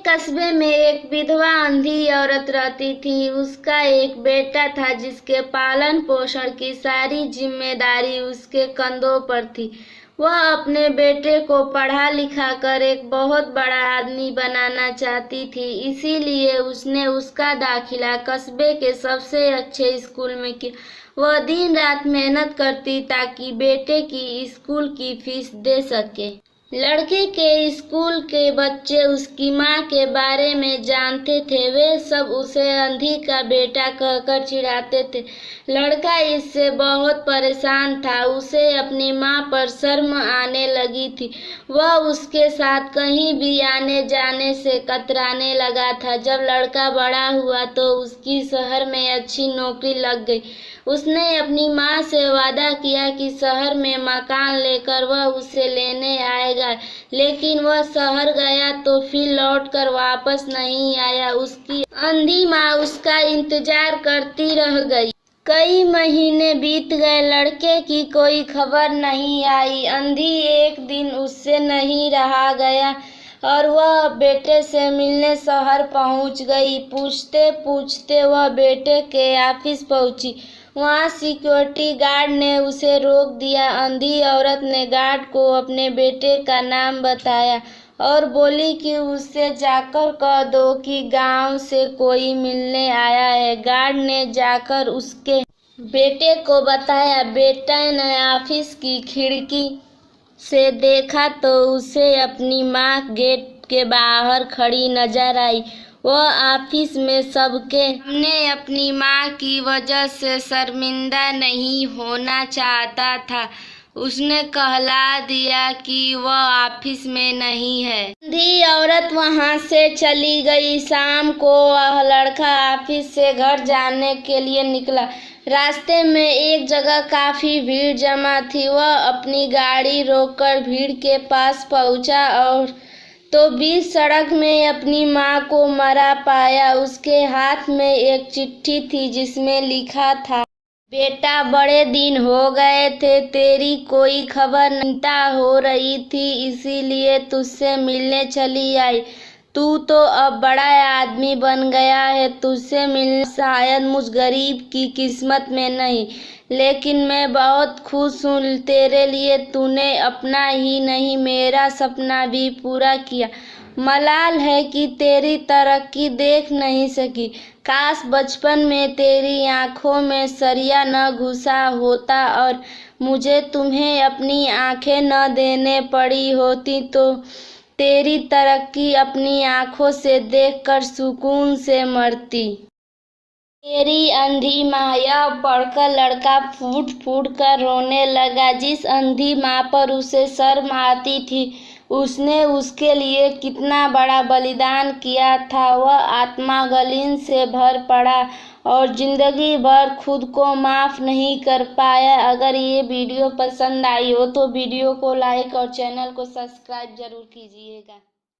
कस्बे में एक विधवा अंधी औरत रहती थी। उसका एक बेटा था जिसके पालन पोषण की सारी जिम्मेदारी उसके कंधों पर थी। वह अपने बेटे को पढ़ा लिखा कर एक बहुत बड़ा आदमी बनाना चाहती थी, इसीलिए उसने उसका दाखिला कस्बे के सबसे अच्छे स्कूल में किया। वह दिन रात मेहनत करती ताकि बेटे की स्कूल की फीस दे सके। लड़के के स्कूल के बच्चे उसकी माँ के बारे में जानते थे। वे सब उसे अंधी का बेटा कहकर चिढ़ाते थे। लड़का इससे बहुत परेशान था। उसे अपनी माँ पर शर्म आने लगी थी। वह उसके साथ कहीं भी आने जाने से कतराने लगा था। जब लड़का बड़ा हुआ तो उसकी शहर में अच्छी नौकरी लग गई। उसने अपनी माँ से वादा किया कि शहर में मकान लेकर वह उसे लेने आएगा, लेकिन वह शहर गया तो फिर लौटकर वापस नहीं आया। उसकी अंधी माँ उसका इंतजार करती रह गई। कई महीने बीत गए, लड़के की कोई खबर नहीं आई। अंधी एक दिन उससे नहीं रहा गया और वह बेटे से मिलने शहर पहुंच गई। पूछते पूछते वह बेटे के ऑफिस पहुंची। वहां सिक्योरिटी गार्ड ने उसे रोक दिया। अंधी औरत ने गार्ड को अपने बेटे का नाम बताया और बोली कि उससे जाकर कह दो कि गांव से कोई मिलने आया है। गार्ड ने जाकर उसके बेटे को बताया। बेटा ने ऑफिस की खिड़की से देखा तो उसे अपनी माँ गेट के बाहर खड़ी नजर आई। वह ऑफिस में सबके सामने अपनी माँ की वजह से शर्मिंदा नहीं होना चाहता था। उसने कहला दिया कि वह ऑफिस में नहीं है। अंधी औरत वहां से चली गई। शाम को वह लड़का ऑफिस से घर जाने के लिए निकला। रास्ते में एक जगह काफी भीड़ जमा थी। वह अपनी गाड़ी रोककर भीड़ के पास पहुंचा और तो बीच सड़क में अपनी माँ को मरा पाया। उसके हाथ में एक चिट्ठी थी जिसमें लिखा था, बेटा बड़े दिन हो गए थे, तेरी कोई खबर नहीं। चिंता हो रही थी इसीलिए तुझसे मिलने चली आई। तू तो अब बड़ा आदमी बन गया है, तुझसे मिलना शायद मुझ गरीब की किस्मत में नहीं, लेकिन मैं बहुत खुश हूँ। तेरे लिए तूने अपना ही नहीं मेरा सपना भी पूरा किया। मलाल है कि तेरी तरक्की देख नहीं सकी। काश बचपन में तेरी आंखों में सरिया न घुसा होता और मुझे तुम्हें अपनी आंखें न देने पड़ी होती तो तेरी तरक्की अपनी आंखों से देखकर सुकून से मरती। मेरी अंधी माँ। यह पढ़कर लड़का फूट फूट कर रोने लगा। जिस अंधी माँ पर उसे शर्म आती थी, उसने उसके लिए कितना बड़ा बलिदान किया था। वह आत्मग्लानि से भर पड़ा और जिंदगी भर खुद को माफ नहीं कर पाया। अगर ये वीडियो पसंद आई हो तो वीडियो को लाइक और चैनल को सब्सक्राइब जरूर कीजिएगा।